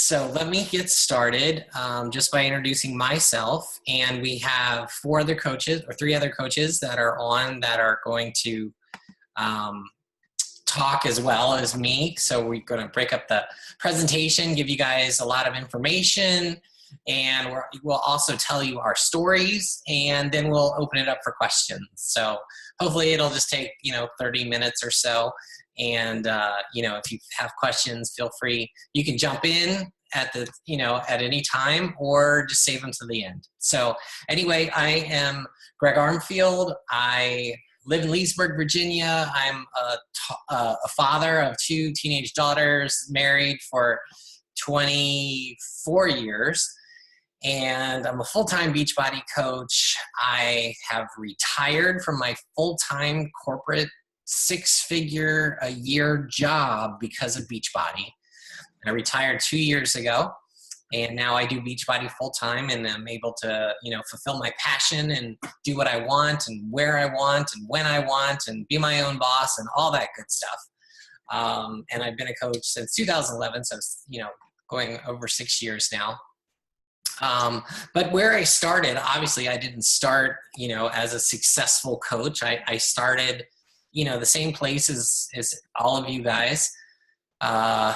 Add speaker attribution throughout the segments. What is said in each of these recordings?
Speaker 1: So let me get started just by introducing myself. And we have three other coaches that are on that are going to um, talk as well as me. So we're going to break up the presentation, give you guys a lot of information, and we'll also tell you our stories, and then we'll open it up for questions. So hopefully it'll just take, 30 minutes or so. And, if you have questions, feel free. You can jump in at any time or just save them to the end. So anyway, I am Greg Armfield. I live in Leesburg, Virginia. I'm a father of two teenage daughters, married for 24 years. And I'm a full-time Beachbody coach. I have retired from my full-time corporate six-figure a year job because of Beachbody. I retired 2 years ago, and now I do Beachbody full-time, and I'm able to, fulfill my passion and do what I want and where I want and when I want and be my own boss and all that good stuff. And I've been a coach since 2011, so going over 6 years now. But where I started, obviously I didn't start, as a successful coach. I started, the same place as all of you guys. I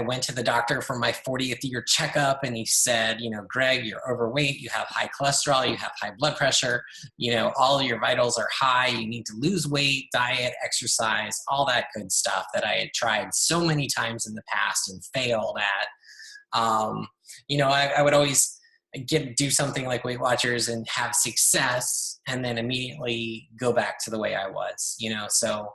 Speaker 1: went to the doctor for my 40th year checkup, and he said, Greg, you're overweight, you have high cholesterol, you have high blood pressure, all of your vitals are high, you need to lose weight, diet, exercise, all that good stuff that I had tried so many times in the past and failed at. I would always do something like Weight Watchers and have success and then immediately go back to the way I was, So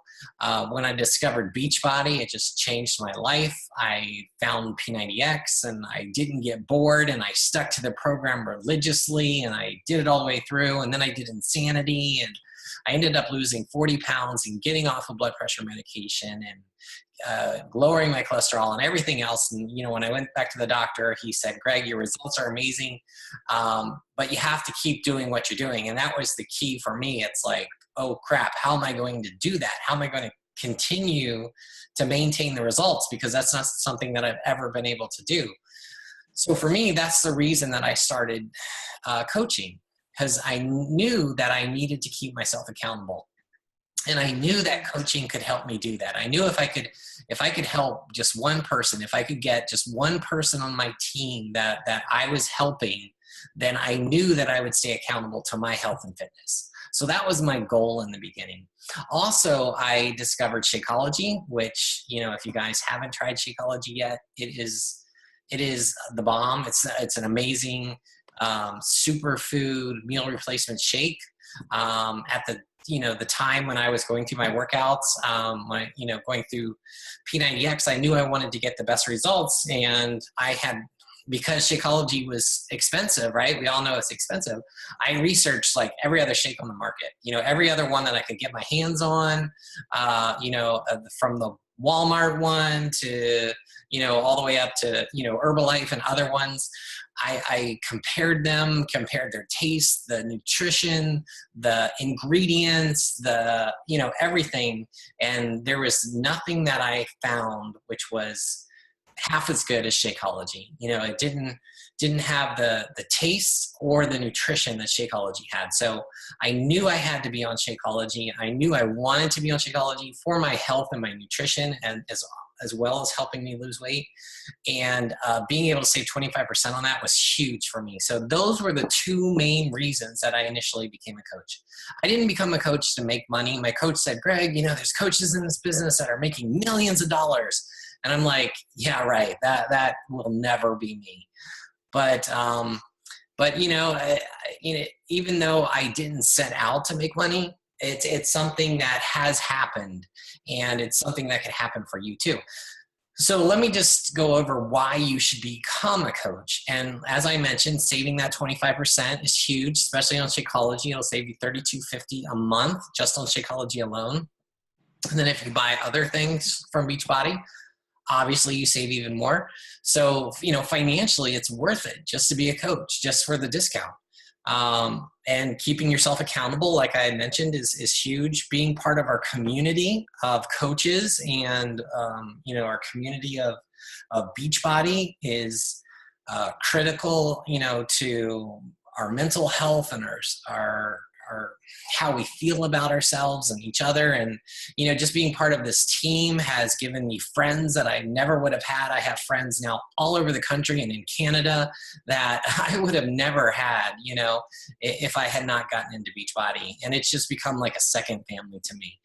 Speaker 1: when I discovered Beachbody, it just changed my life. I found P90X and I didn't get bored, and I stuck to the program religiously, and I did it all the way through. And then I did Insanity, and I ended up losing 40 pounds and getting off of blood pressure medication and lowering my cholesterol and everything else. And, when I went back to the doctor, he said, Greg, your results are amazing, but you have to keep doing what you're doing. And that was the key for me. It's like, oh crap, how am I going to do that? How am I going to continue to maintain the results? Because that's not something that I've ever been able to do. So for me, that's the reason that I started coaching, because I knew that I needed to keep myself accountable. And I knew that coaching could help me do that. I knew if I could help just one person, if I could get just one person on my team that I was helping, then I knew that I would stay accountable to my health and fitness. So that was my goal in the beginning. Also, I discovered Shakeology, which, if you guys haven't tried Shakeology yet, it is the bomb. It's an amazing superfood meal replacement shake. At the time when I was going through my workouts, going through P90X, I knew I wanted to get the best results, and because Shakeology was expensive, right? We all know it's expensive. I researched like every other shake on the market, every other one that I could get my hands on, from the Walmart one to, all the way up to, Herbalife and other ones. I compared their taste, the nutrition, the ingredients, everything. And there was nothing that I found which was half as good as Shakeology. It didn't have the taste or the nutrition that Shakeology had. So I knew I had to be on Shakeology. I knew I wanted to be on Shakeology for my health and my nutrition, and as well as helping me lose weight. And being able to save 25% on that was huge for me. So those were the two main reasons that I initially became a coach. I didn't become a coach to make money. My coach said, Greg, there's coaches in this business that are making millions of dollars. And I'm like, yeah, right. That will never be me. But even though I didn't set out to make money, it's something that has happened, and it's something that can happen for you too. So let me just go over why you should become a coach. And as I mentioned, saving that 25% is huge, especially on Shakeology. It'll save you $32.50 a month just on Shakeology alone. And then if you buy other things from Beachbody, obviously you save even more. So, financially it's worth it just to be a coach, just for the discount. And keeping yourself accountable, like I had mentioned, is huge. Being part of our community of coaches and, our community of Beachbody is critical, to our mental health and our how we feel about ourselves and each other. And, just being part of this team has given me friends that I never would have had. I have friends now all over the country and in Canada that I would have never had, if I had not gotten into Beachbody. And it's just become like a second family to me.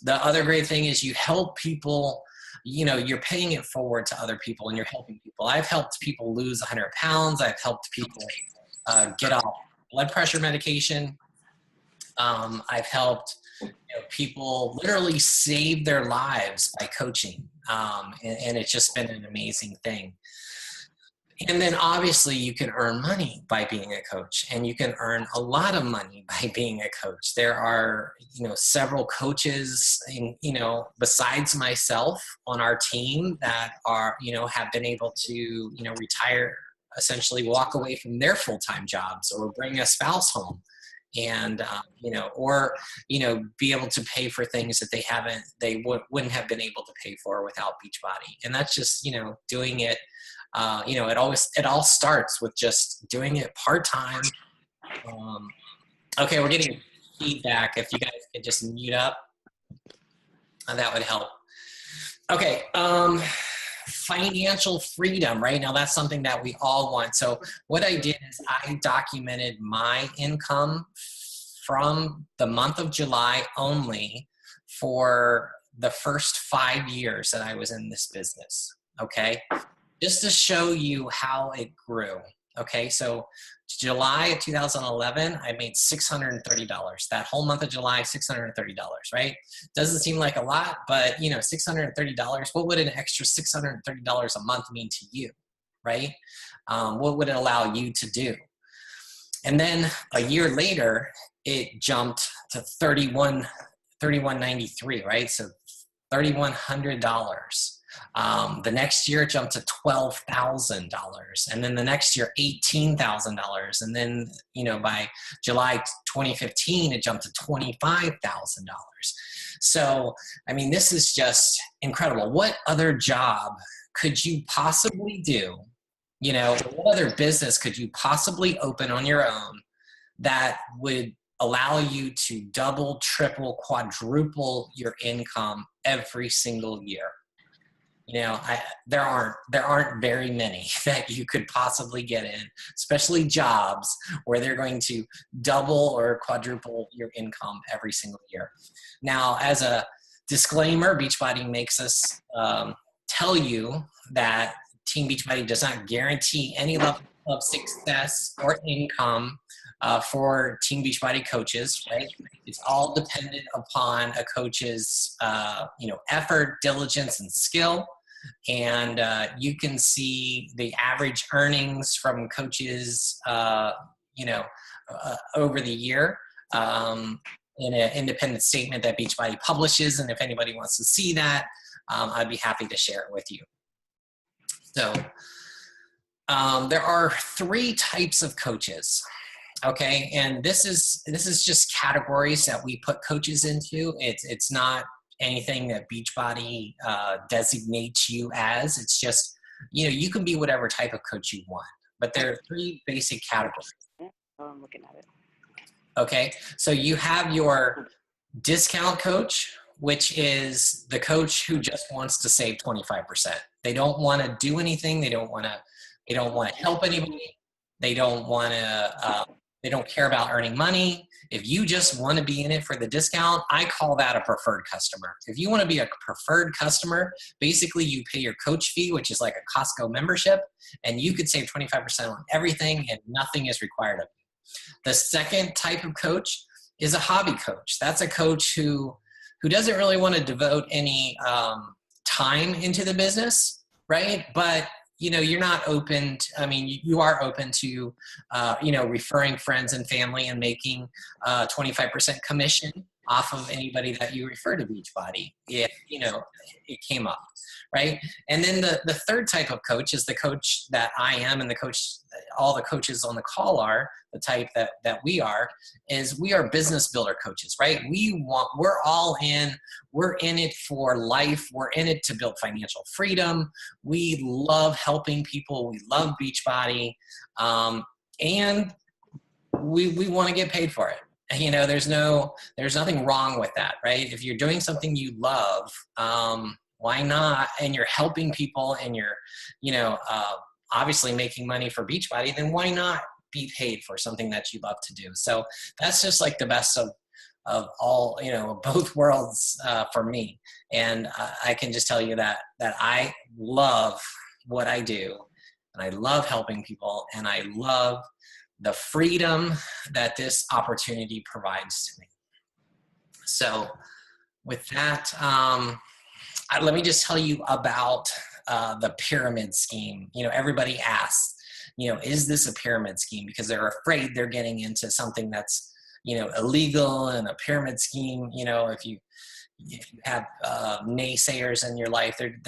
Speaker 1: The other great thing is you help people. You're paying it forward to other people and you're helping people. I've helped people lose 100 pounds. I've helped people get off blood pressure medication. I've helped people literally save their lives by coaching. And it's just been an amazing thing. And then obviously you can earn money by being a coach, and you can earn a lot of money by being a coach. There are, several coaches, besides myself on our team that are, have been able to, retire, essentially walk away from their full-time jobs or bring a spouse home and, or, be able to pay for things that they wouldn't have been able to pay for without Beachbody. And that's just, doing it. It all starts with just doing it part-time. Okay, we're getting feedback. If you guys could just mute up, that would help. Okay, financial freedom, right? Now that's something that we all want. So what I did is I documented my income from the month of July only for the first 5 years that I was in this business, okay? Just to show you how it grew. Okay, so July of 2011, I made $630. That whole month of July, $630, right? Doesn't seem like a lot, but $630, what would an extra $630 a month mean to you, right? What would it allow you to do? And then a year later, it jumped to $31.93, right? So $3,100. The next year it jumped to $12,000, and then the next year $18,000, and then by July 2015 it jumped to $25,000. So I mean, this is just incredible. What other job could you possibly do? What other business could you possibly open on your own that would allow you to double, triple, quadruple your income every single year? There aren't very many that you could possibly get in, especially jobs where they're going to double or quadruple your income every single year. Now, as a disclaimer, Beachbody makes us tell you that Team Beachbody does not guarantee any level of success or income for Team Beachbody coaches, right? It's all dependent upon a coach's, effort, diligence, and skill. And you can see the average earnings from coaches, over the year in an independent statement that Beachbody publishes. And if anybody wants to see that, I'd be happy to share it with you. So there are 3 types of coaches. Okay, and this is just categories that we put coaches into. It's not anything that Beachbody designates you as. It's just, you can be whatever type of coach you want. But there are 3 basic categories.
Speaker 2: Oh, I'm looking at it.
Speaker 1: Okay, so you have your discount coach, which is the coach who just wants to save 25%. They don't want to do anything. They don't want to help anybody. They don't want to. They don't care about earning money. If you just want to be in it for the discount, I call that a preferred customer. If you want to be a preferred customer, basically you pay your coach fee, which is like a Costco membership, and you could save 25% on everything and nothing is required of you. The second type of coach is a hobby coach. That's a coach who doesn't really want to devote any time into the business, right? But you're not open to, you are open to, referring friends and family and making 25% commission off of anybody that you refer to Beachbody if, it came up, right? And then the third type of coach is the coach that I am, and the coach, all the coaches on the call are the type that we are, is we are business builder coaches, right? We're all in, we're in it for life. We're in it to build financial freedom. We love helping people. We love Beachbody. And we want to get paid for it. You know, there's nothing wrong with that, right? If you're doing something you love, why not? And you're helping people, and you're, obviously making money for Beachbody, then why not be paid for something that you love to do? So that's just like the best of all, both worlds for me. And I can just tell you that I love what I do, and I love helping people, and I love the freedom that this opportunity provides to me. So with that, let me just tell you about the pyramid scheme. Everybody asks, is this a pyramid scheme? Because they're afraid they're getting into something that's, illegal, and a pyramid scheme. If you have naysayers in your life, they're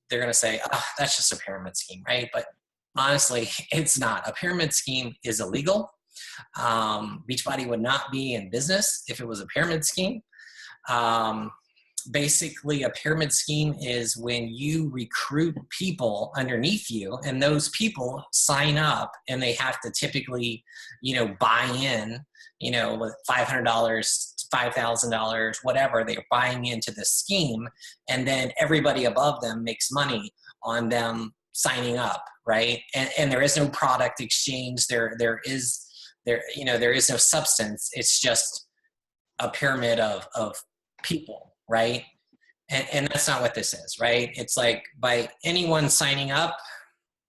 Speaker 1: gonna say, oh, that's just a pyramid scheme, right? But honestly, it's not. A pyramid scheme is illegal. Beachbody would not be in business if it was a pyramid scheme. Basically, a pyramid scheme is when you recruit people underneath you, and those people sign up, and they have to typically, buy in, with $500, $5,000, whatever, they're buying into the scheme, and then everybody above them makes money on them signing up, right? And there is no product exchange. There is no substance. It's just a pyramid of people, right? And that's not what this is, right? It's like, by anyone signing up,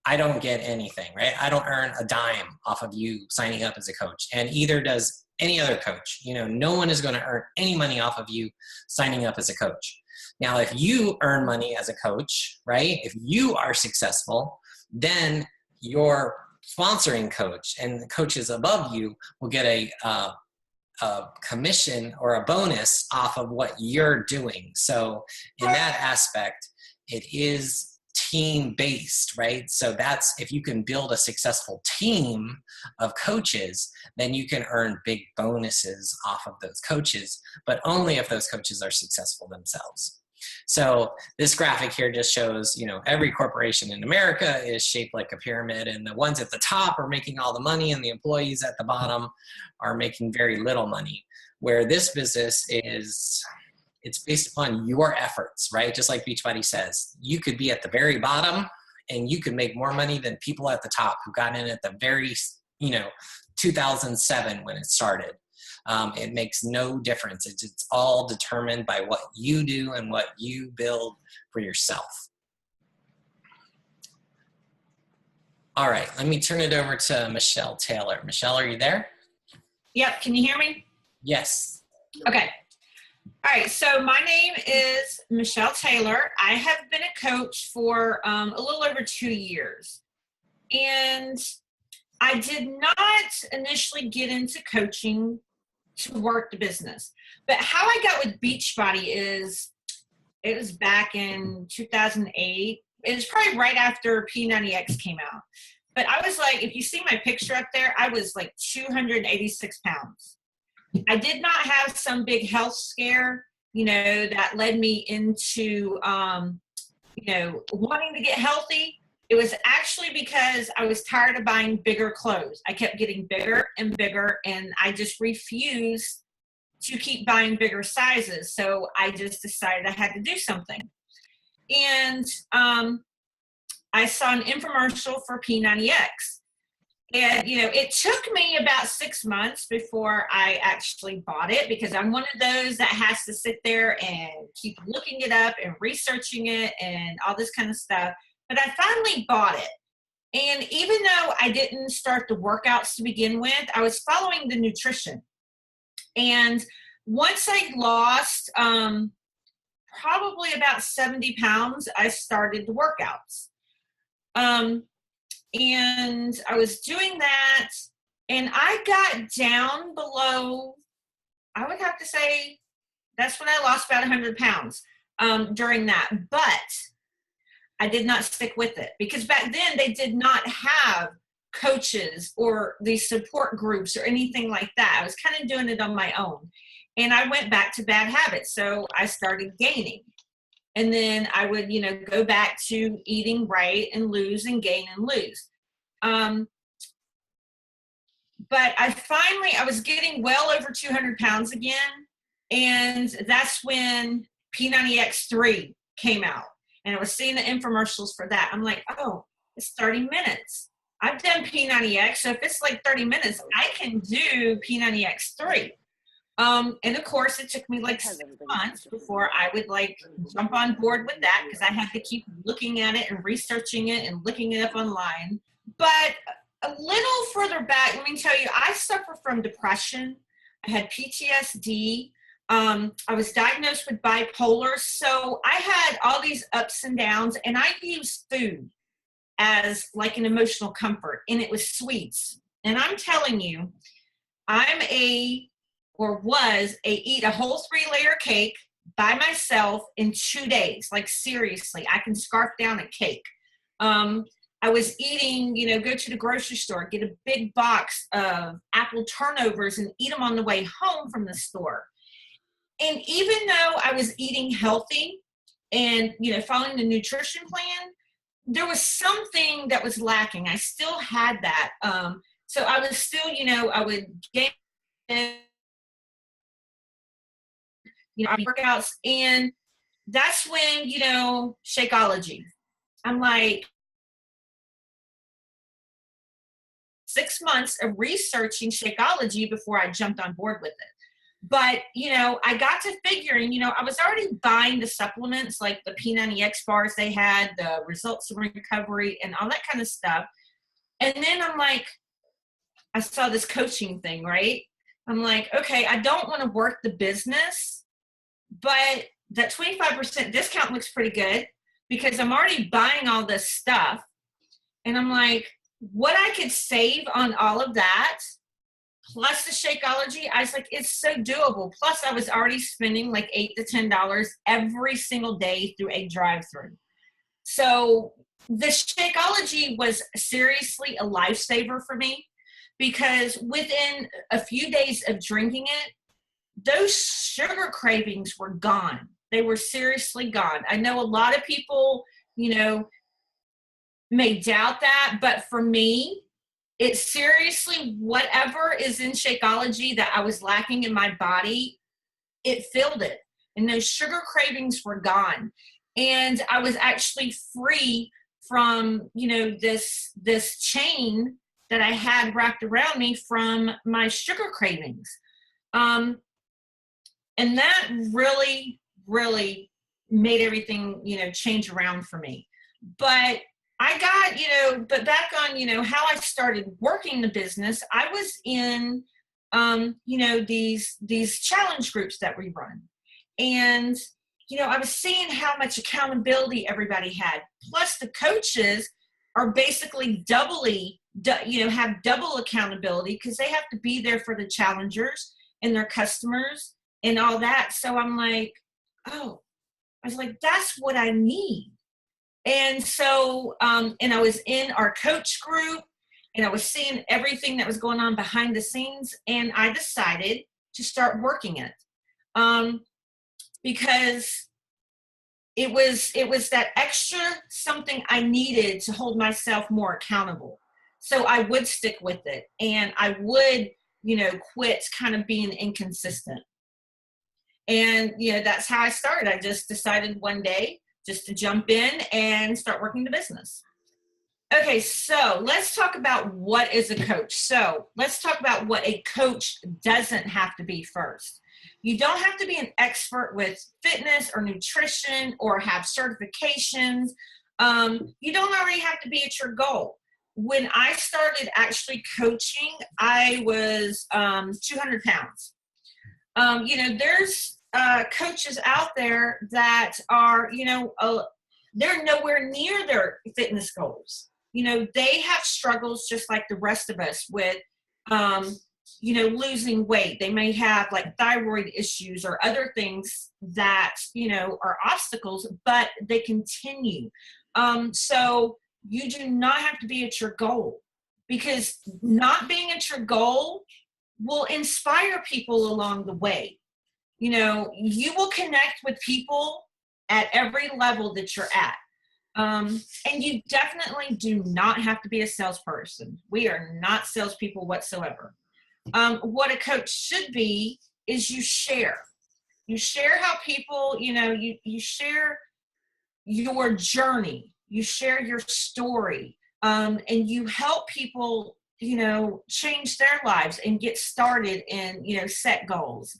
Speaker 1: I don't get anything, right? I don't earn a dime off of you signing up as a coach, and either does any other coach. No one is going to earn any money off of you signing up as a coach. Now, if you earn money as a coach, right, if you are successful, then your sponsoring coach and the coaches above you will get a commission or a bonus off of what you're doing. So in that aspect, it is team-based, right? So that's, if you can build a successful team of coaches, then you can earn big bonuses off of those coaches, but only if those coaches are successful themselves. So this graphic here just shows, every corporation in America is shaped like a pyramid, and the ones at the top are making all the money, and the employees at the bottom are making very little money. Where this business is, it's based upon your efforts, right? Just like Beachbody says, you could be at the very bottom and you could make more money than people at the top who got in at the very, 2007 when it started. It makes no difference. It's all determined by what you do and what you build for yourself. All right, let me turn it over to Michelle Taylor. Michelle, are you there?
Speaker 2: Yep. Can you hear me?
Speaker 1: Yes.
Speaker 2: Okay. All right. So my name is Michelle Taylor. I have been a coach for a little over 2 years. And I did not initially get into coaching to work the business. But how I got with Beachbody is, it was back in 2008. It was probably right after P90X came out. But I was like, if you see my picture up there, I was like 286 pounds. I did not have some big health scare, that led me into, wanting to get healthy. It was actually because I was tired of buying bigger clothes. I kept getting bigger and bigger, and I just refused to keep buying bigger sizes. So I just decided I had to do something. And I saw an infomercial for P90X. And, it took me about 6 months before I actually bought it, because I'm one of those that has to sit there and keep looking it up and researching it and all this kind of stuff. But I finally bought it. And even though I didn't start the workouts to begin with, I was following the nutrition. And once I lost probably about 70 pounds, I started the workouts. And I was doing that, and I got down below, I would have to say, that's when I lost about 100 pounds during that. But I did not stick with it, because back then they did not have coaches or these support groups or anything like that. I was kind of doing it on my own. And I went back to bad habits. So I started gaining. And then I would, go back to eating right and lose and gain and lose. But I was getting well over 200 pounds again. And that's when P90X3 came out. And I was seeing the infomercials for that. I'm like, oh, it's 30 minutes. I've done P90X. So if it's like 30 minutes, I can do P90X3. And of course, it took me like 6 months before I would like jump on board with that, because I had to keep looking at it and researching it and looking it up online. But a little further back, let me tell you, I suffer from depression. I had PTSD. I was diagnosed with bipolar. So I had all these ups and downs, and I used food as like an emotional comfort, and it was sweets. And I'm telling you, eat a whole 3-layer cake by myself in 2 days. Like seriously, I can scarf down a cake. I was eating, go to the grocery store, get a big box of apple turnovers and eat them on the way home from the store. And even though I was eating healthy and, following the nutrition plan, there was something that was lacking. I still had that. So I was still, I would gain, workouts. And that's when, Shakeology. I'm like, 6 months of researching Shakeology before I jumped on board with it. But, I got to figuring, I was already buying the supplements, like the P90X bars they had, the results of recovery and all that kind of stuff. And then I'm like, I saw this coaching thing, right? I'm like, okay, I don't want to work the business, but that 25% discount looks pretty good, because I'm already buying all this stuff. And I'm like, what I could save on all of that, plus the Shakeology, I was like, it's so doable. Plus, I was already spending like $8 to $10 every single day through a drive-through. So the Shakeology was seriously a lifesaver for me, because within a few days of drinking it, those sugar cravings were gone. They were seriously gone. I know a lot of people, may doubt that, but for me, it's seriously whatever is in Shakeology that I was lacking in my body, it filled it. And those sugar cravings were gone. And I was actually free from, this chain that I had wrapped around me from my sugar cravings. And that really, really made everything, change around for me. But I got, but back on, how I started working the business, I was in, these challenge groups that we run. And, I was seeing how much accountability everybody had. Plus the coaches are basically have double accountability, because they have to be there for the challengers and their customers and all that. So I'm like, oh, I was like, that's what I need. And so, and I was in our coach group, and I was seeing everything that was going on behind the scenes, and I decided to start working it, because it was that extra something I needed to hold myself more accountable. So I would stick with it, and I would, quit kind of being inconsistent. And, that's how I started. I just decided one day just to jump in and start working the business. Okay, so let's talk about what is a coach. So let's talk about what a coach doesn't have to be first. You don't have to be an expert with fitness or nutrition or have certifications. You don't already have to be at your goal. When I started actually coaching, I was 200 pounds. There's coaches out there that are, they're nowhere near their fitness goals. They have struggles just like the rest of us with, losing weight. They may have like thyroid issues or other things that, are obstacles, but they continue. So you do not have to be at your goal, because not being at your goal will inspire people along the way. You know, you will connect with people at every level that you're at. And you definitely do not have to be a salesperson. We are not salespeople whatsoever. What a coach should be is you share. You share how people, you know, you share your journey, you share your story, and you help people, you know, change their lives and get started and, you know, set goals.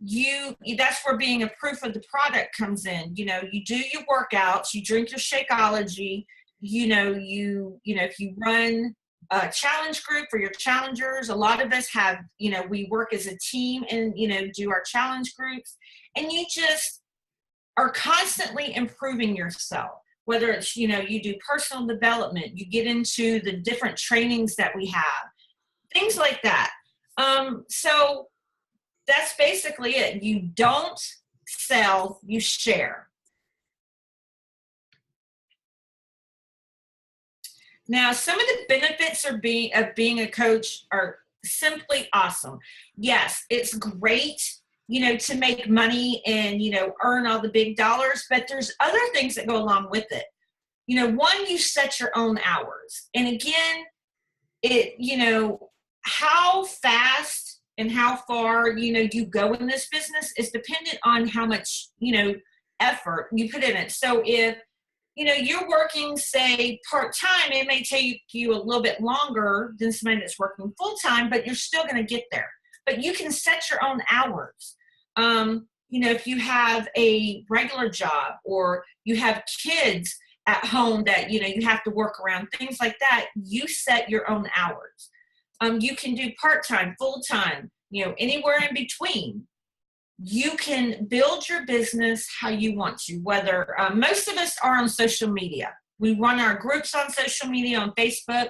Speaker 2: That's where being a proof of the product comes in. You know, you do your workouts, you drink your Shakeology, you know, if you run a challenge group for your challengers, a lot of us have, you know, we work as a team and, you know, do our challenge groups, and you just are constantly improving yourself. Whether it's, you know, you do personal development, you get into the different trainings that we have, things like that. So that's basically it. You don't sell, you share. Now, some of the benefits of being a coach are simply awesome. Yes, it's great, you know, to make money and, you know, earn all the big dollars, but there's other things that go along with it. You know, one, you set your own hours. And again, you know, how fast and how far, you know, you go in this business is dependent on how much, you know, effort you put in it. So if, you know, you're working, say, part-time, it may take you a little bit longer than somebody that's working full-time, but you're still going to get there. But you can set your own hours. You know, if you have a regular job or you have kids at home that, you know, you have to work around, things like that, you set your own hours. You can do part-time, full-time, you know, anywhere in between. You can build your business how you want to, whether most of us are on social media. We run our groups on social media, on Facebook,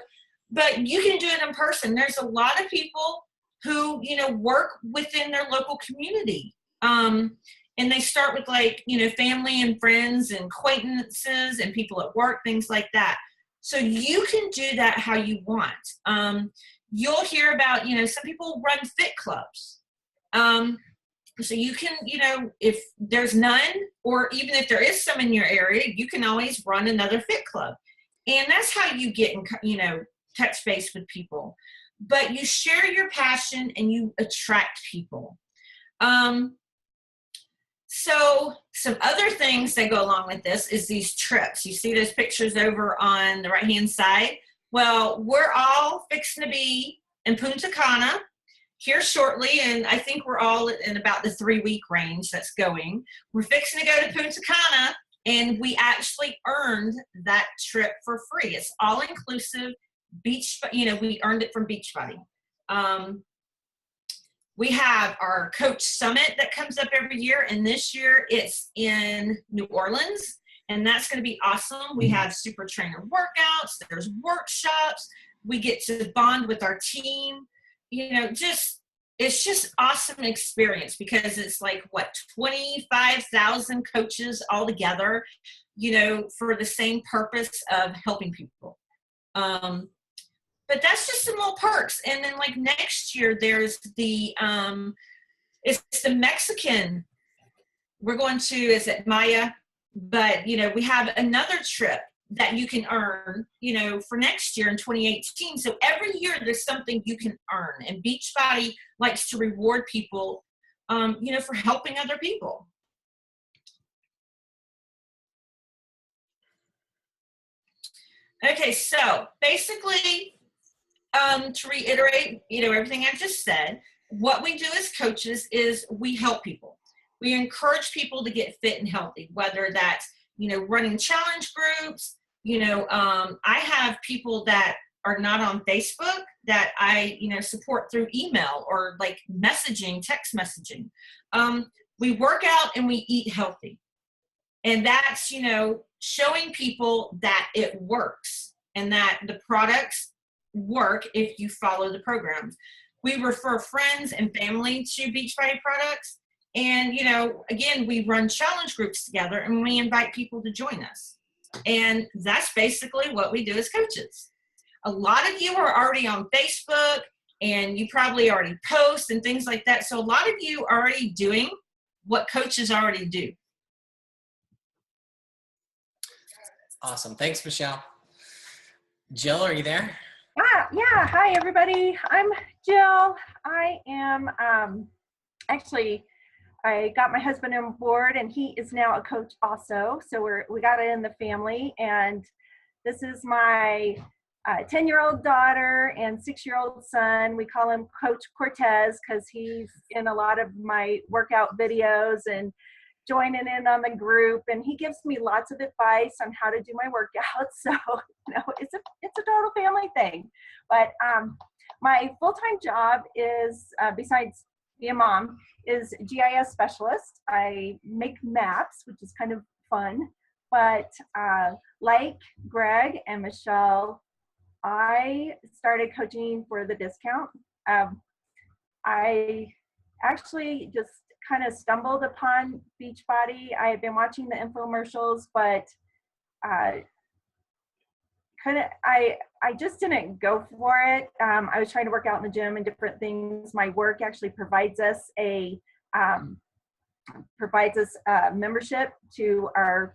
Speaker 2: but you can do it in person. There's a lot of people who, you know, work within their local community. And they start with, like, you know, family and friends and acquaintances and people at work, things like that. So you can do that how you want. You'll hear about, you know, some people run fit clubs. So you can, you know, if there's none, or even if there is some in your area, you can always run another fit club. And that's how you get in, you know, touch base with people. But you share your passion and you attract people. So some other things that go along with this is these trips. You see those pictures over on the right-hand side? Well, we're all fixing to be in Punta Cana here shortly, and I think we're all in about the 3-week range that's going. We're fixing to go to Punta Cana, and we actually earned that trip for free. It's all inclusive. You know, we earned it from Beachbody. We have our coach summit that comes up every year, and this year it's in New Orleans, and that's going to be awesome. We have super trainer workouts, there's workshops, we get to bond with our team. You know, it's just awesome experience, because it's like, what, 25,000 coaches all together, you know, for the same purpose of helping people. But that's just some little perks. And then, like, next year, there's the, it's the Mexican, we're going to, is it Maya? But, you know, we have another trip that you can earn, you know, for next year in 2018. So every year there's something you can earn. And Beachbody likes to reward people, you know, for helping other people. Okay, so basically, to reiterate, you know, everything I just said, what we do as coaches is we help people. We encourage people to get fit and healthy, whether that's, you know, running challenge groups. You know, I have people that are not on Facebook that I, you know, support through email or like messaging, text messaging. We work out and we eat healthy. And that's, you know, showing people that it works and that the products work if you follow the programs. We refer friends and family to Beachbody products. And, you know, again, we run challenge groups together and we invite people to join us. And that's basically what we do as coaches. A lot of you are already on Facebook and you probably already post and things like that. So a lot of you are already doing what coaches already do.
Speaker 1: Awesome. Thanks, Michelle. Jill, are you there?
Speaker 3: Yeah. Hi, everybody. I'm Jill. I am actually, I got my husband on board, and he is now a coach also. So we got it in the family, and this is my 10-year-old daughter and 6-year-old son. We call him Coach Cortez because he's in a lot of my workout videos and joining in on the group, and he gives me lots of advice on how to do my workouts. So, it's a total family thing. But my full-time job is, besides being a mom, is GIS specialist. I make maps, which is kind of fun. But like Greg and Michelle, I started coaching for the discount. I actually just kind of stumbled upon Beachbody. I had been watching the infomercials, but I just didn't go for it. I was trying to work out in the gym and different things. My work actually provides us a membership to our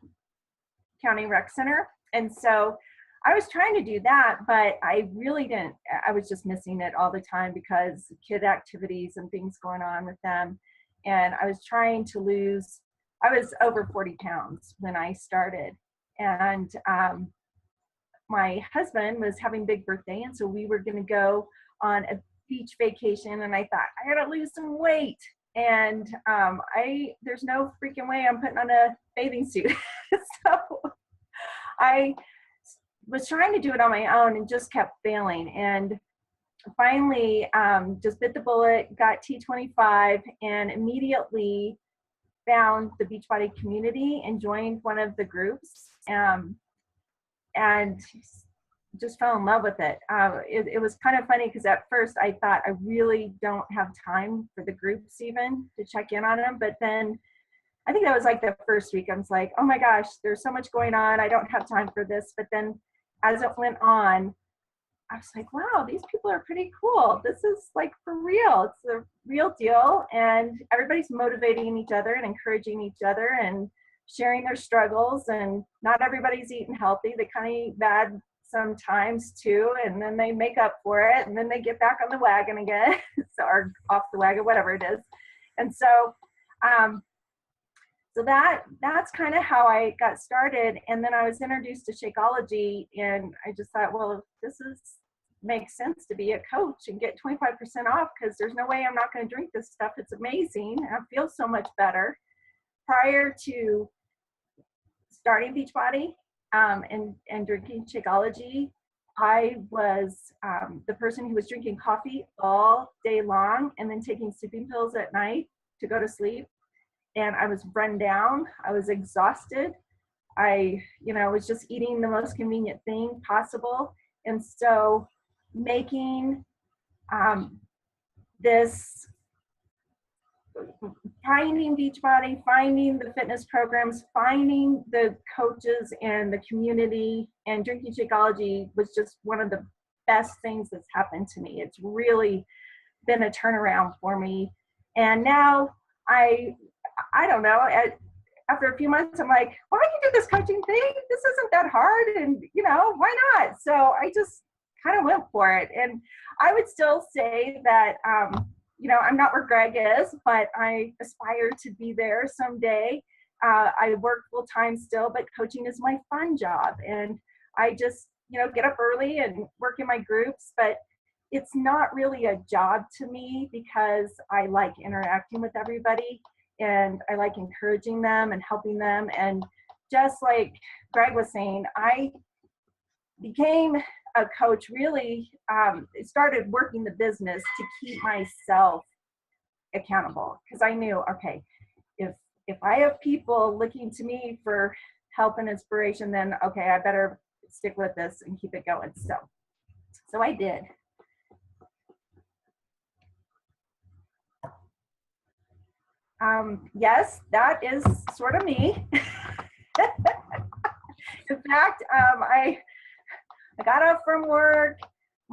Speaker 3: county rec center, and so I was trying to do that, but I really didn't. I was just missing it all the time because kid activities and things going on with them. And I was trying to lose, I was over 40 pounds when I started. And my husband was having a big birthday, and so we were going to go on a beach vacation, and I thought, I got to lose some weight. And there's no freaking way I'm putting on a bathing suit. So I was trying to do it on my own and just kept failing. And finally just bit the bullet, got T25, and immediately found the Beachbody community and joined one of the groups, and just fell in love with it. It was kind of funny because at first I thought I really don't have time for the groups even to check in on them. But then I think that was like the first week, I was like, oh my gosh, there's so much going on. I don't have time for this. But then as it went on, I was like, wow, these people are pretty cool. This is like for real. It's a real deal. And everybody's motivating each other and encouraging each other and sharing their struggles. And not everybody's eating healthy. They kind of eat bad sometimes too. And then they make up for it. And then they get back on the wagon again, or off the wagon, whatever it is. And so, that's kind of how I got started. And then I was introduced to Shakeology, and I just thought, well, makes sense to be a coach and get 25% off, because there's no way I'm not going to drink this stuff. It's amazing. I feel so much better. Prior to starting Beachbody and drinking Shakeology, I was the person who was drinking coffee all day long and then taking sleeping pills at night to go to sleep. And I was run down. I was exhausted. I was just eating the most convenient thing possible. And so making finding Beachbody, finding the fitness programs, finding the coaches and the community, and drinking Shakeology was just one of the best things that's happened to me. It's really been a turnaround for me. And now I don't know, after a few months, I'm like, why don't you do this coaching thing? This isn't that hard, and why not? So I just kind of went for it. And I would still say that, I'm not where Greg is, but I aspire to be there someday. I work full time still, but coaching is my fun job. And I just, get up early and work in my groups, but it's not really a job to me because I like interacting with everybody and I like encouraging them and helping them. And just like Greg was saying, I became a coach really, started working the business to keep myself accountable, because I knew, okay, if I have people looking to me for help and inspiration, then okay, I better stick with this and keep it going. So I did. Yes, that is sort of me. In fact, I got off from work.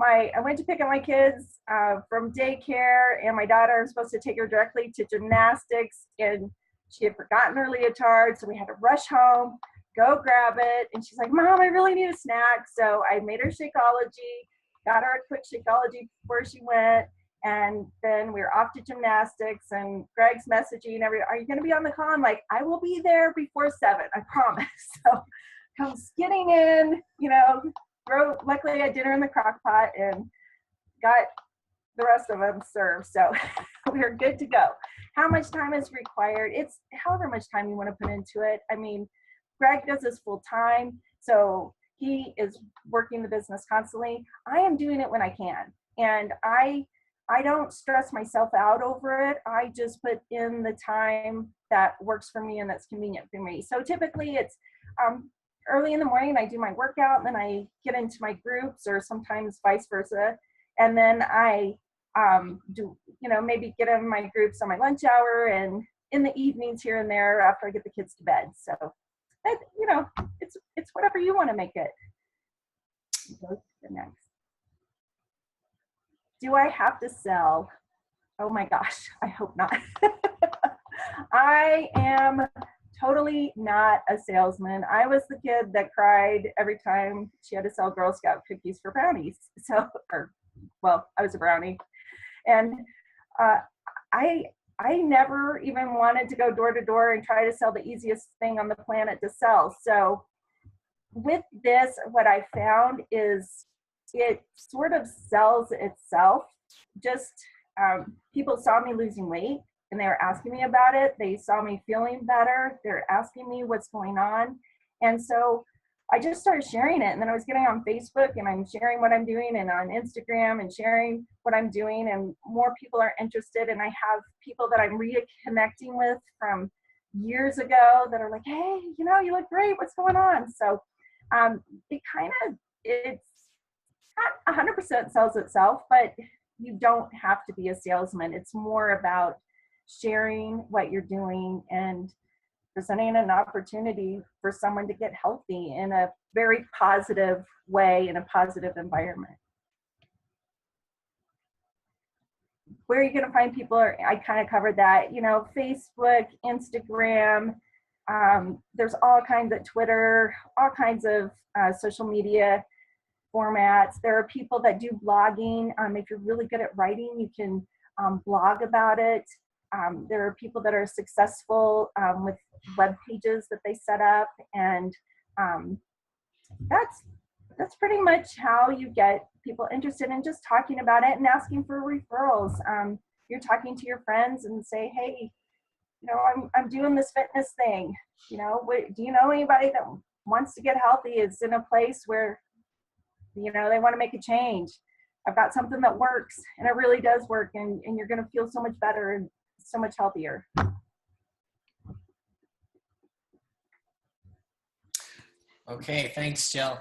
Speaker 3: I went to pick up my kids from daycare, and my daughter, I'm supposed to take her directly to gymnastics, and she had forgotten her leotard, so we had to rush home, go grab it, and she's like, Mom, I really need a snack. So I made her Shakeology, got her a quick Shakeology before she went, and then we were off to gymnastics, and Greg's messaging, are you going to be on the call? I'm like, I will be there before 7, I promise. So come skidding in, luckily I had dinner in the crock pot and got the rest of them served. So we are good to go. How much time is required? It's however much time you want to put into it. I mean, Greg does this full time, so he is working the business constantly. I am doing it when I can. And I don't stress myself out over it. I just put in the time that works for me and that's convenient for me. So typically it's early in the morning, I do my workout, and then I get into my groups, or sometimes vice versa. And then I do, maybe get in my groups on my lunch hour, and in the evenings here and there after I get the kids to bed. So, it's whatever you want to make it. Go to the next. Do I have to sell? Oh my gosh, I hope not. I am totally not a salesman. I was the kid that cried every time she had to sell Girl Scout cookies for brownies. I was a brownie. And I never even wanted to go door to door and try to sell the easiest thing on the planet to sell. So with this, what I found is it sort of sells itself. Just people saw me losing weight, and they were asking me about it. They saw me feeling better. They're asking me what's going on. And so I just started sharing it. And then I was getting on Facebook, and I'm sharing what I'm doing, and on Instagram and sharing what I'm doing, and more people are interested. And I have people that I'm reconnecting with from years ago that are like, hey, you look great. What's going on? So it's not 100% sells itself, but you don't have to be a salesman. It's more about sharing what you're doing and presenting an opportunity for someone to get healthy in a very positive way, in a positive environment. Where are you going to find people? I kind of covered that, Facebook, Instagram, there's all kinds of Twitter, all kinds of social media formats. There are people that do blogging. If you're really good at writing, you can blog about it. There are people that are successful with web pages that they set up, and that's pretty much how you get people interested in just talking about it and asking for referrals. You're talking to your friends and say, hey, I'm doing this fitness thing. Do you know anybody that wants to get healthy, is in a place where they want to make a change? I've got something that works, and it really does work, and you're going to feel so much better and so much healthier.
Speaker 1: Okay, thanks, Jill.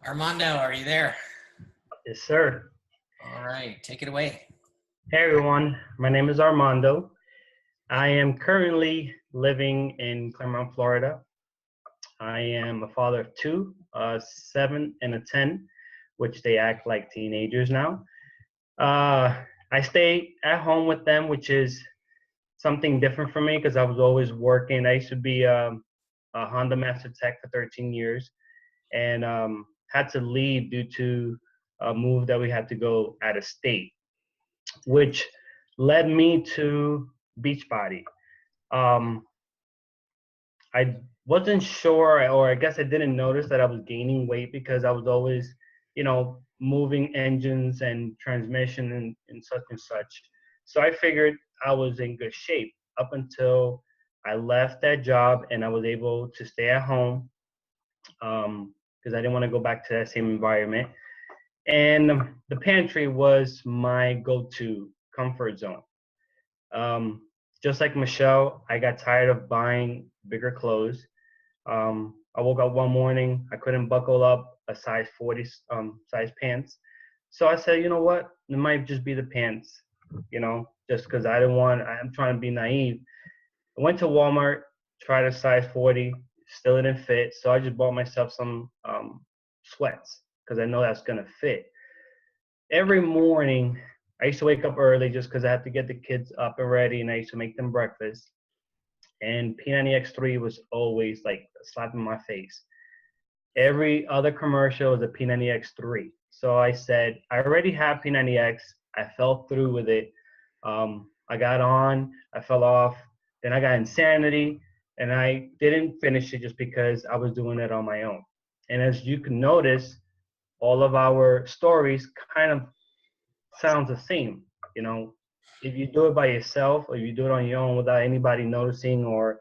Speaker 1: Armando, are you there?
Speaker 4: Yes, sir.
Speaker 1: All right, take it away.
Speaker 4: Hey, everyone. My name is Armando. I am currently living in Claremont, Florida. I am a father of 2, a 7 and a 10, which they act like teenagers now. I stay at home with them, which is something different for me because I was always working. I used to be a Honda Master Tech for 13 years, and had to leave due to a move that we had to go out of state, which led me to Beachbody. I wasn't sure, or I guess I didn't notice that I was gaining weight because I was always, moving engines and transmission and such and such. So I figured I was in good shape up until I left that job and I was able to stay at home because I didn't want to go back to that same environment. And the pantry was my go-to comfort zone. Just like Michelle, I got tired of buying bigger clothes. I woke up one morning, I couldn't buckle up a size 40 size pants. So I said, you know what? It might just be the pants, just because I'm trying to be naive. I went to Walmart, tried a size 40, still didn't fit. So I just bought myself some sweats because I know that's gonna fit. Every morning, I used to wake up early just because I had to get the kids up and ready, and I used to make them breakfast. And P90X3 was always like a slap in my face. Every other commercial was a P90X3. So I said, I already have P90X. I fell through with it. I got on, I fell off, then I got Insanity, and I didn't finish it just because I was doing it on my own. And as you can notice, all of our stories kind of sounds the same. You know, if you do it by yourself or you do it on your own without anybody noticing or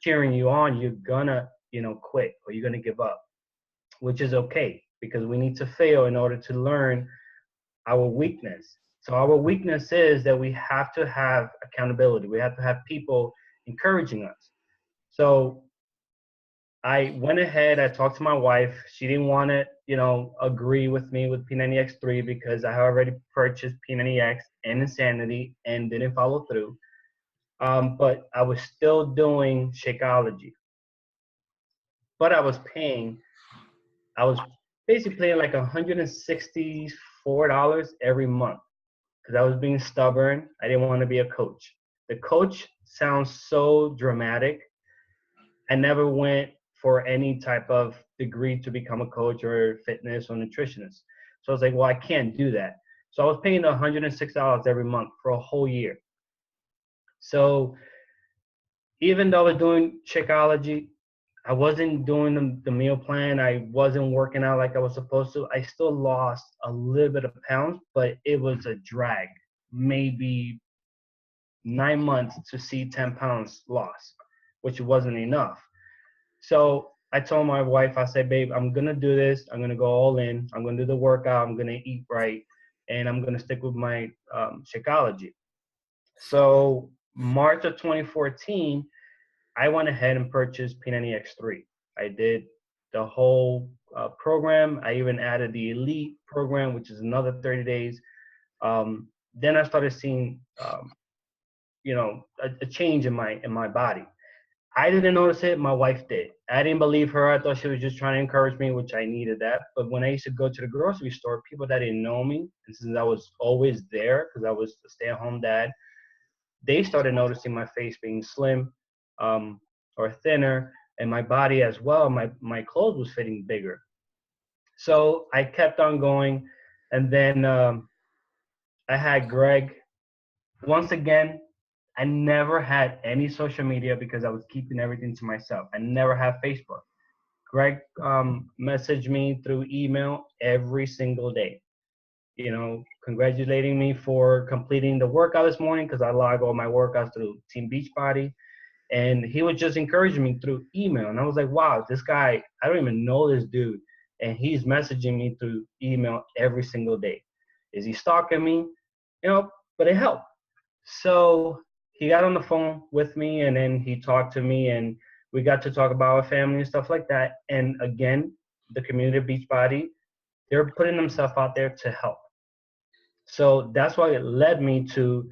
Speaker 4: cheering you on, you're gonna, quit or you're gonna give up, which is okay because we need to fail in order to learn our weakness. So our weakness is that we have to have accountability. We have to have people encouraging us. So I went ahead, I talked to my wife. She didn't want to, agree with me with P90X3 because I had already purchased P90X and Insanity and didn't follow through. But I was still doing Shakeology. But I was basically paying like $164 every month because I was being stubborn. I didn't want to be a coach. The coach sounds so dramatic. I never went for any type of degree to become a coach or fitness or nutritionist. So I was like, well, I can't do that. So I was paying $106 every month for a whole year. So even though I was doing Shakeology, I wasn't doing the meal plan. I wasn't working out like I was supposed to. I still lost a little bit of pounds, but it was a drag. Maybe 9 months to see 10 pounds lost, which wasn't enough. So I told my wife, I said, babe, I'm going to do this. I'm going to go all in. I'm going to do the workout. I'm going to eat right. And I'm going to stick with my Shakeology. So March of 2014, I went ahead and purchased P90X3. I did the whole program. I even added the Elite program, which is another 30 days. Then I started seeing, a change in my body. I didn't notice it. My wife did. I didn't believe her. I thought she was just trying to encourage me, which I needed that. But when I used to go to the grocery store, people that didn't know me, and since I was always there because I was a stay-at-home dad, they started noticing my face being slim or thinner, and my body as well. My clothes was fitting bigger. So I kept on going, and then I had Greg. Once again, I never had any social media because I was keeping everything to myself. I never had Facebook. Greg messaged me through email every single day, congratulating me for completing the workout this morning because I log all my workouts through Team Beachbody. And he was just encouraging me through email. And I was like, wow, this guy, I don't even know this dude. And he's messaging me through email every single day. Is he stalking me? But it helped. So he got on the phone with me and then he talked to me and we got to talk about our family and stuff like that. And again, the community of Beachbody, they're putting themselves out there to help. So that's why it led me to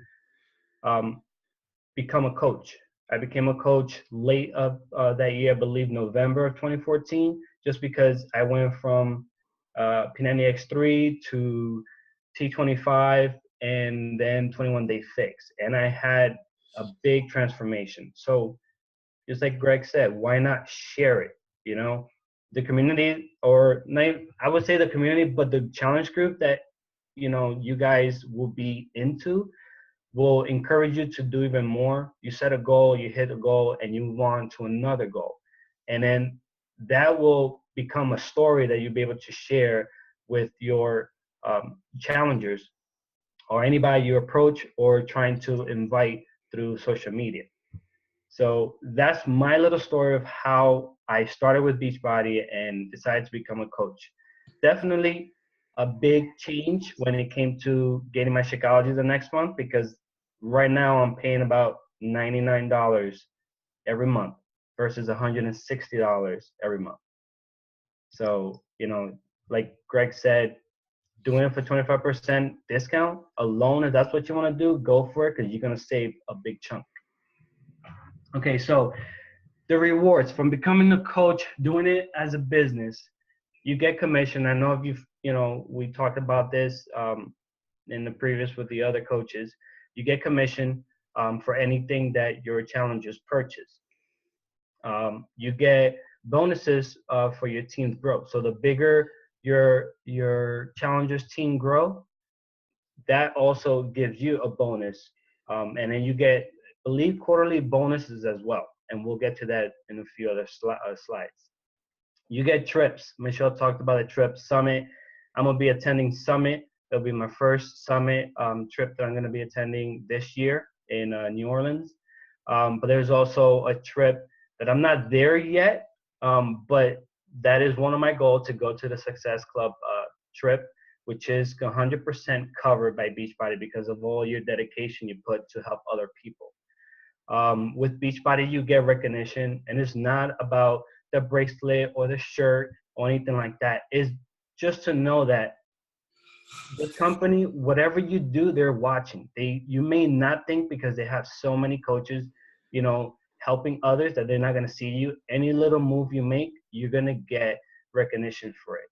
Speaker 4: become a coach. I became a coach late of that year, I believe November of 2014, just because I went from P90X3 to T25 and then 21 Day Fix. And I had a big transformation. So just like Greg said, why not share it? The community, or not, I would say the community, but the challenge group that, you guys will be into will encourage you to do even more. You set a goal, you hit a goal, and you move on to another goal. And then that will become a story that you'll be able to share with your challengers or anybody you approach or trying to invite through social media. So that's my little story of how I started with Beachbody and decided to become a coach. Definitely a big change when it came to getting my Shakeology the next month, because right now I'm paying about $99 every month versus $160 every month. So, like Greg said, doing it for 25% discount alone, if that's what you want to do, go for it because you're going to save a big chunk. Okay, so the rewards from becoming a coach, doing it as a business, you get commission. I know if we talked about this in the previous with the other coaches. You get commission for anything that your challengers purchase. You get bonuses for your team's growth. So the bigger your challengers team grow, that also gives you a bonus. And then you get, I believe, quarterly bonuses as well. And we'll get to that in a few other slides. You get trips. Michelle talked about a trip, Summit. I'm going to be attending Summit. It'll be my first Summit trip that I'm going to be attending this year in New Orleans. But there's also a trip that I'm not there yet, but that is one of my goals, to go to the Success Club trip, which is 100% covered by Beachbody because of all your dedication you put to help other people. With Beachbody, you get recognition, and it's not about the bracelet or the shirt or anything like that. It's just to know that the company, whatever you do, they're watching. You may not think, because they have so many coaches, helping others, that they're not going to see you. Any little move you make, you're going to get recognition for it.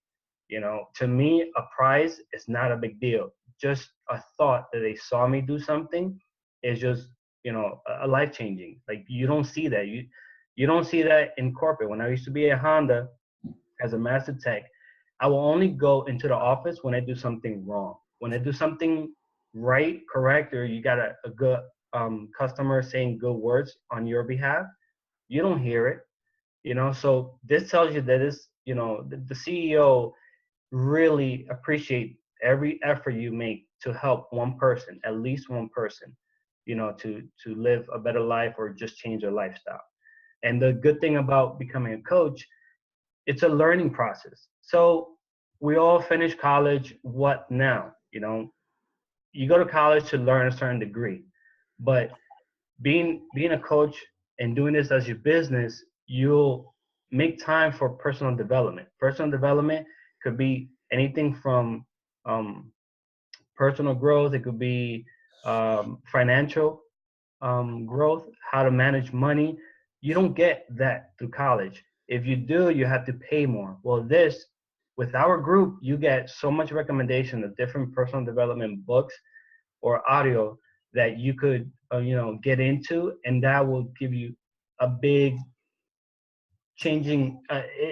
Speaker 4: To me, a prize is not a big deal. Just a thought that they saw me do something is just, a life-changing. Like, you don't see that. You don't see that in corporate. When I used to be at Honda as a master tech, I will only go into the office when I do something wrong. When I do something right, correct, or you got a good customer saying good words on your behalf, you don't hear it. So this tells you that the CEO really appreciate every effort you make to help one person, at least one person, to live a better life or just change their lifestyle. And the good thing about becoming a coach, it's a learning process. So we all finish college. What now? You go to college to learn a certain degree, but being a coach and doing this as your business, you'll make time for personal development. Personal development could be anything from personal growth. It could be financial growth, how to manage money. You don't get that through college. If you do, you have to pay more. Well, with our group, you get so much recommendation of different personal development books or audio that you could, get into, and that will give you a big changing.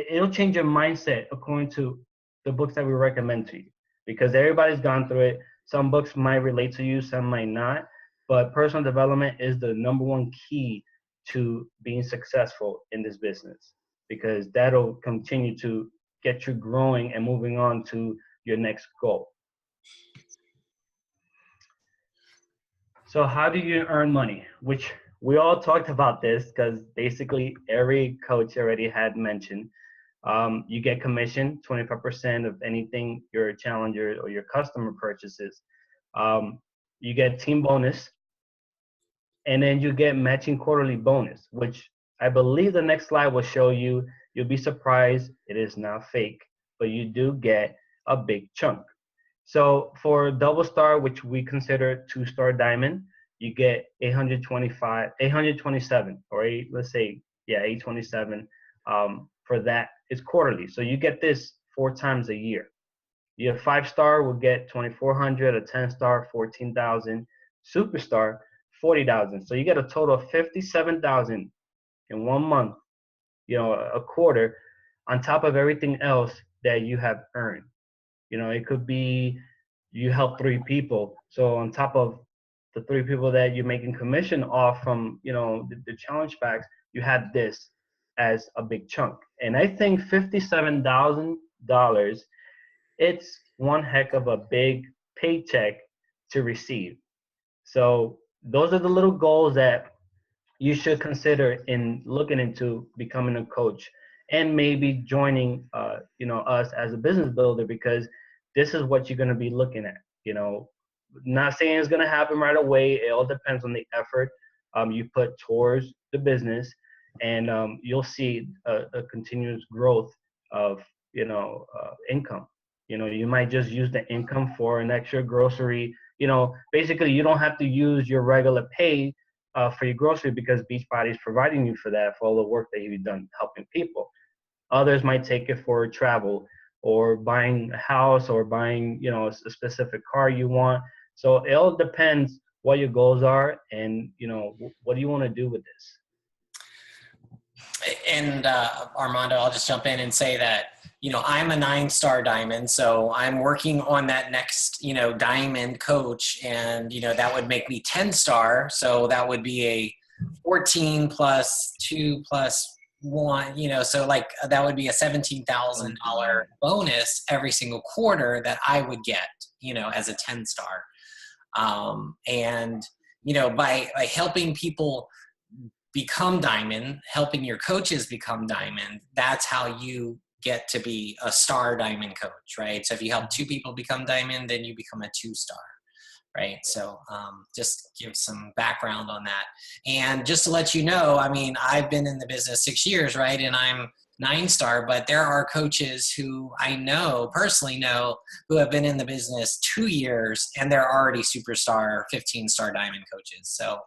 Speaker 4: It'll change your mindset according to the books that we recommend to you, because everybody's gone through it. Some books might relate to you, some might not. But personal development is the number one key to being successful in this business, because that'll continue to get you growing and moving on to your next goal. So how do you earn money? Which we all talked about this, because basically every coach already had mentioned. You get commission, 25% of anything your challenger or your customer purchases. You get team bonus, and then you get matching quarterly bonus, which I believe the next slide will show you. You'll be surprised. It is not fake, but you do get a big chunk. So for double star, which we consider 2-star diamond, you get 827, or let's say, 827 for that. It's quarterly. So you get this 4 times a year. You have 5-star will get 2,400, a 10-star, 14,000, superstar, 40,000. So you get a total of 57,000 in 1 month, a quarter, on top of everything else that you have earned. It could be you help 3 people. So on top of the 3 people that you're making commission off from, the challenge packs, you have this as a big chunk. And I think $57,000, it's one heck of a big paycheck to receive. So those are the little goals that you should consider in looking into becoming a coach, and maybe joining, us as a business builder, because this is what you're going to be looking at. Not saying it's going to happen right away. It all depends on the effort you put towards the business, and you'll see a continuous growth of, income. You might just use the income for an extra grocery. Basically, you don't have to use your regular pay for your grocery because Beachbody is providing you for that, for all the work that you've done helping people. Others might take it for travel or buying a house or buying, a specific car you want. So it all depends what your goals are and, what do you want to do with this?
Speaker 1: And Armando, I'll just jump in and say that, I'm a 9-star diamond, so I'm working on that next, diamond coach, and, that would make me 10-star. So that would be a 14 plus 2 plus 1, so like that would be a $17,000 bonus every single quarter that I would get, as a 10-star. And, by helping people become diamond, helping your coaches become diamond, that's how you get to be a star diamond coach, right? So if you help 2 people become diamond, then you become a 2-star, right? So just give some background on that. And just to let you know, I mean, I've been in the business 6 years, right? And I'm 9-star, but there are coaches who I personally know, who have been in the business 2 years and they're already superstar, 15-star diamond coaches. So,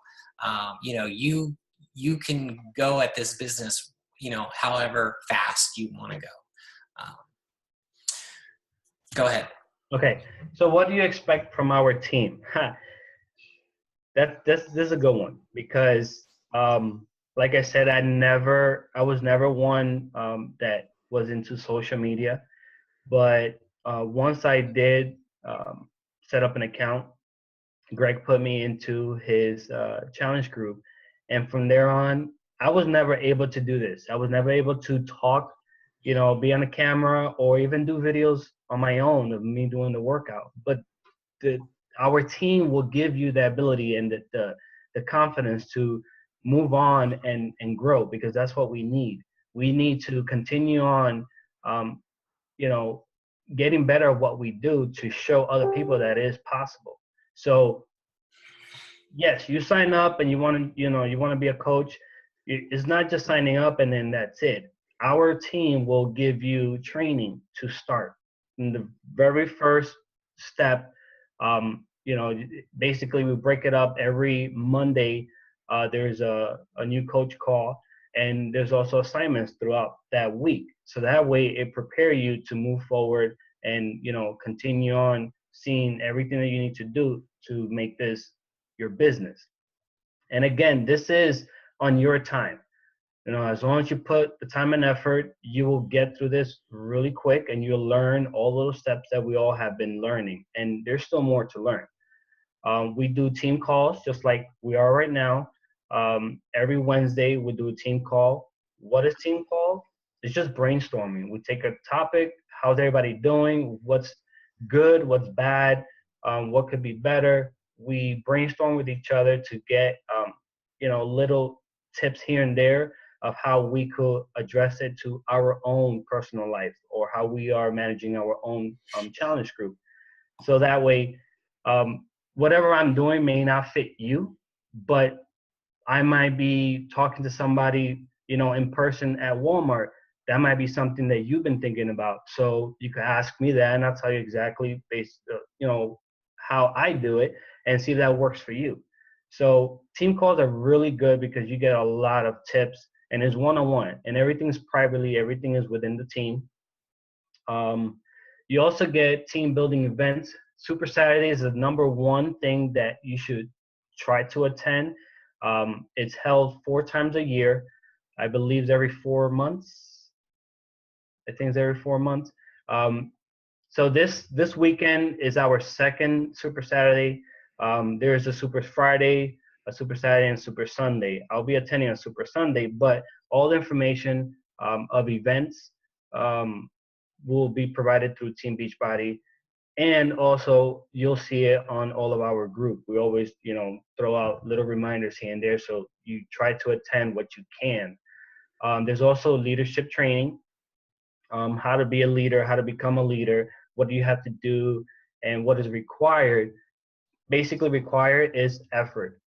Speaker 1: you can go at this business, however fast you want to go. Go ahead.
Speaker 4: Okay, so what do you expect from our team? This is a good one because, like I said, I was never one that was into social media, but once I did set up an account, Greg put me into his challenge group, and from there on, I was never able to do this. I was never able to talk, be on a camera or even do videos on my own of me doing the workout. But our team will give you the ability and the confidence to move on and grow, because that's what we need. We need to continue on, getting better at what we do to show other people that it is possible. So yes, you sign up and you want to be a coach. It's not just signing up and then that's it. Our team will give you training to start. In the very first step, basically we break it up every Monday. There's a new coach call, and there's also assignments throughout that week. So that way it prepare you to move forward and, continue on seeing everything that you need to do to make this your business. And again, this is on your time. As long as you put the time and effort, you will get through this really quick and you'll learn all those steps that we all have been learning. And there's still more to learn. We do team calls just like we are right now. Every Wednesday, we do a team call. What is team call? It's just brainstorming. We take a topic, how's everybody doing, what's good, what's bad, what could be better. We brainstorm with each other to get, little tips here and there of how we could address it to our own personal life or how we are managing our own challenge group. So that way, whatever I'm doing may not fit you, but I might be talking to somebody, in person at Walmart. That might be something that you've been thinking about. So you could ask me that and I'll tell you exactly based, how I do it and see if that works for you. So team calls are really good because you get a lot of tips and it's one-on-one and everything's privately, everything is within the team. You also get team building events. Super Saturday is the number one thing that you should try to attend. It's held 4 times a year. I believe it's every 4 months. I think it's every 4 months. So this weekend is our second Super Saturday. There's a Super Friday, a Super Saturday, and Super Sunday. I'll be attending on Super Sunday, but all the information of events will be provided through Team Beachbody. And also, you'll see it on all of our group. We always, throw out little reminders here and there, so you try to attend what you can. There's also leadership training, how to be a leader, how to become a leader, what do you have to do, and what is required. Basically, required is effort.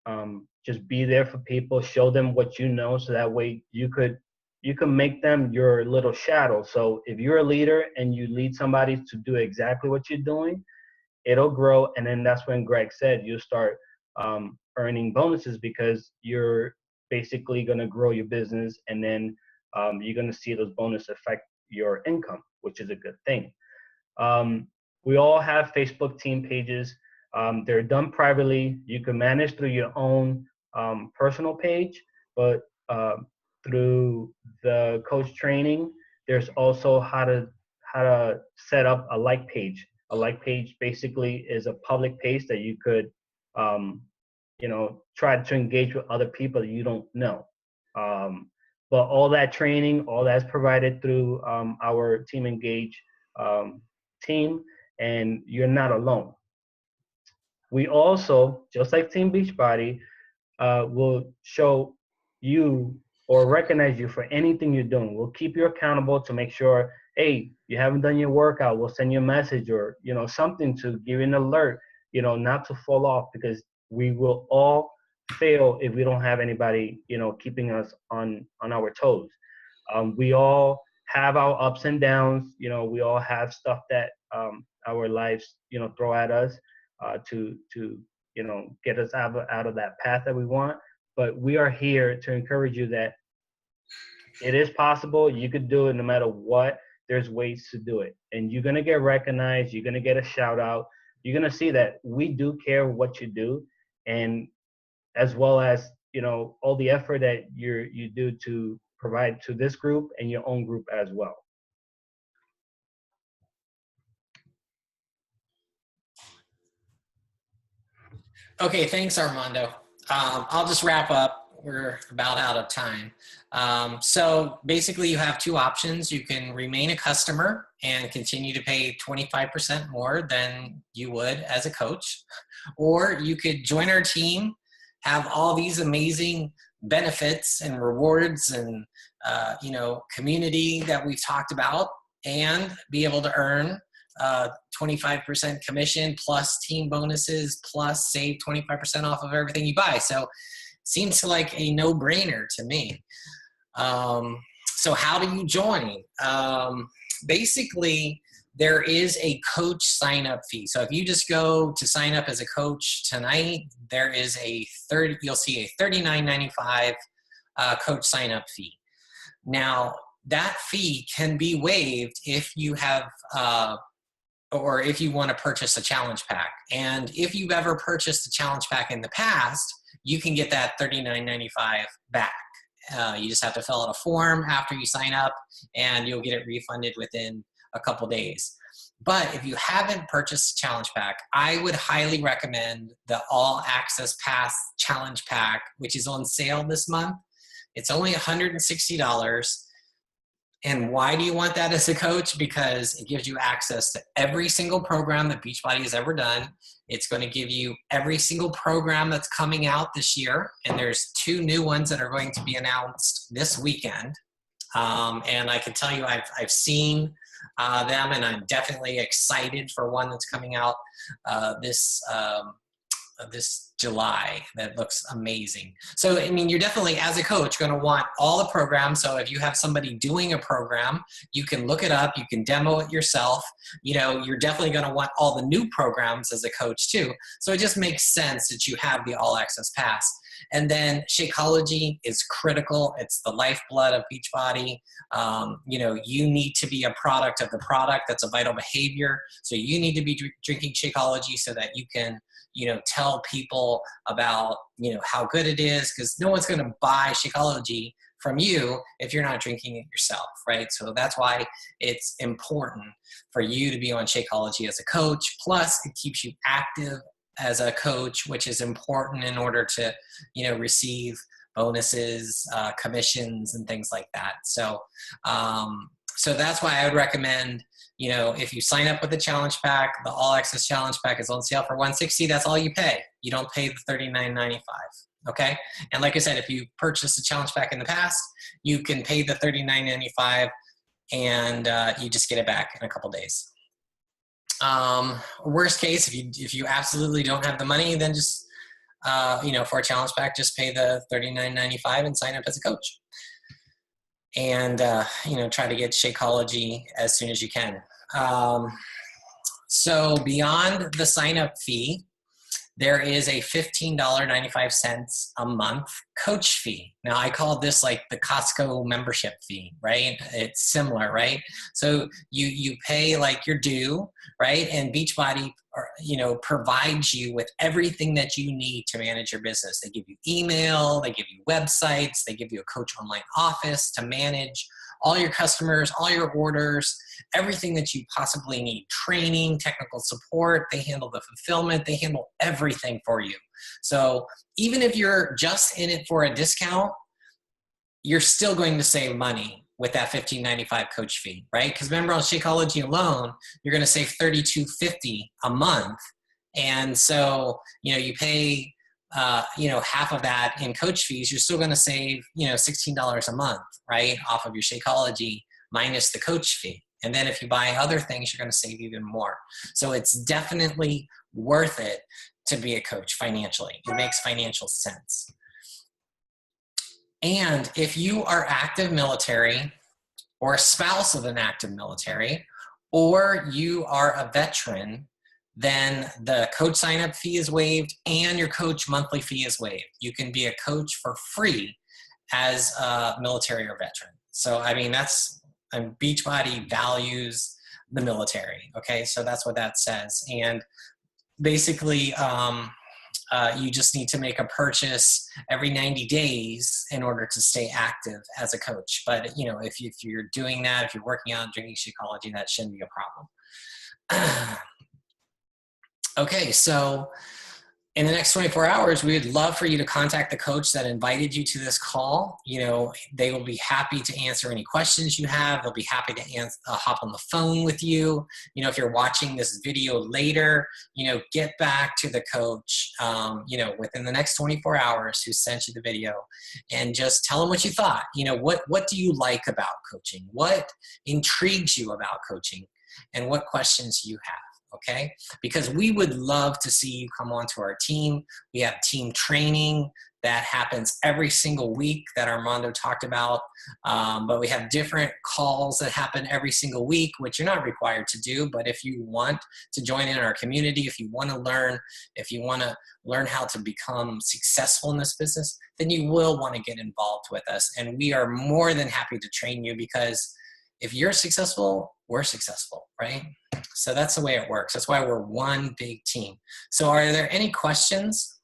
Speaker 4: Just be there for people, show them what you know, so that way you can make them your little shadow. So if you're a leader and you lead somebody to do exactly what you're doing, it'll grow. And then that's when Greg said you'll start earning bonuses because you're basically going to grow your business, and then you're going to see those bonuses affect your income, which is a good thing. We all have Facebook team pages. They're done privately. You can manage through your own personal page, but through the coach training, there's also how to set up a like page. A like page basically is a public page that you could, try to engage with other people that you don't know. But all that training, all that's provided through our Team Engage team, and you're not alone. We also, just like Team Beachbody, will show you or recognize you for anything you're doing. We'll keep you accountable to make sure, hey, you haven't done your workout. We'll send you a message or, something to give you an alert, not to fall off, because we will all fail if we don't have anybody, keeping us on our toes. We all have our ups and downs. We all have stuff that our lives, throw at us to get us out of that path that we want. But we are here to encourage you that it is possible. You could do it no matter what. There's ways to do it. And you're going to get recognized. You're going to get a shout out. You're going to see that we do care what you do. And as well as, all the effort that you do to provide to this group and your own group as well.
Speaker 1: Okay, thanks, Armando. I'll just wrap up. We're about out of time. So basically you have two options. You can remain a customer and continue to pay 25% more than you would as a coach, or you could join our team, have all these amazing benefits and rewards and, community that we've talked about, and be able to earn 25% commission plus team bonuses plus save 25% off of everything you buy. So seems like a no-brainer to me. So how do you join? Basically, there is a coach sign-up fee. So if you just go to sign up as a coach tonight, there is you'll see a $39.95 coach sign-up fee. Now, that fee can be waived if you have or if you want to purchase a challenge pack. And if you've ever purchased a challenge pack in the past, you can get that $39.95 back. You just have to fill out a form after you sign up, and you'll get it refunded within a couple days. But if you haven't purchased a challenge pack, I would highly recommend the All Access Pass challenge pack, which is on sale this month. It's only $160. And why do you want that as a coach? Because it gives you access to every single program that Beachbody has ever done. It's going to give you every single program that's coming out this year. And there's 2 new ones that are going to be announced this weekend. And I can tell you, I've seen them, and I'm definitely excited for one that's coming out this July that looks amazing. So, I mean, you're definitely, as a coach, going to want all the programs. So if you have somebody doing a program, you can look it up, you can demo it yourself. You're definitely going to want all the new programs as a coach too. So it just makes sense that you have the All Access Pass. And then Shakeology is critical. It's the lifeblood of Beachbody. You need to be a product of the product. That's a vital behavior. So you need to be drinking Shakeology so that you can tell people about, how good it is, because no one's going to buy Shakeology from you if you're not drinking it yourself, right? So that's why it's important for you to be on Shakeology as a coach. Plus, it keeps you active as a coach, which is important in order to, receive bonuses, commissions, and things like that. So, so that's why I would recommend, if you sign up with the challenge pack, the All Access Challenge Pack is on sale for $160. That's all you pay. You don't pay the $39.95. Okay. And like I said, if you purchased a challenge pack in the past, you can pay the $39.95 and you just get it back in a couple days. Worst case, if you absolutely don't have the money, then just, for a challenge pack, just pay the $39.95 and sign up as a coach. And, try to get Shakeology as soon as you can. So beyond the sign-up fee, there is a $15.95 a month coach fee. Now I call this like the Costco membership fee, right? It's similar, right? So you pay like your due, right? And Beachbody, provides you with everything that you need to manage your business. They give you email, they give you websites, they give you a coach online office to manage all your customers, all your orders, everything that you possibly need, training, technical support. They handle the fulfillment. They handle everything for you. So even if you're just in it for a discount, you're still going to save money with that $15.95 coach fee, right? Because remember, on Shakeology alone, you're going to save $32.50 a month. And so, you pay half of that in coach fees, you're still going to save, $16 a month, right? Off of your Shakeology minus the coach fee. And then if you buy other things, you're going to save even more. So it's definitely worth it to be a coach financially. It makes financial sense. And if you are active military or a spouse of an active military, or you are a veteran, then the coach sign-up fee is waived and your coach monthly fee is waived. You can be a coach for free as a military or veteran. So, Beachbody values the military, okay? So that's what that says. And basically, you just need to make a purchase every 90 days in order to stay active as a coach. But, if you're doing that, if you're working on drinking Shakeology, that shouldn't be a problem. Okay, so in the next 24 hours, we would love for you to contact the coach that invited you to this call. They will be happy to answer any questions you have. They'll be happy to hop on the phone with you. If you're watching this video later, get back to the coach, within the next 24 hours who sent you the video, and just tell them what you thought. What do you like about coaching? What intrigues you about coaching? And what questions you have? Okay, because we would love to see you come onto our team. We have team training that happens every single week that Armando talked about, but we have different calls that happen every single week, which you're not required to do. But if you want to join in our community, if you want to learn how to become successful in this business, then you will want to get involved with us. And we are more than happy to train you, because if you're successful, we're successful, right? So that's the way it works. That's why we're one big team. So are there any questions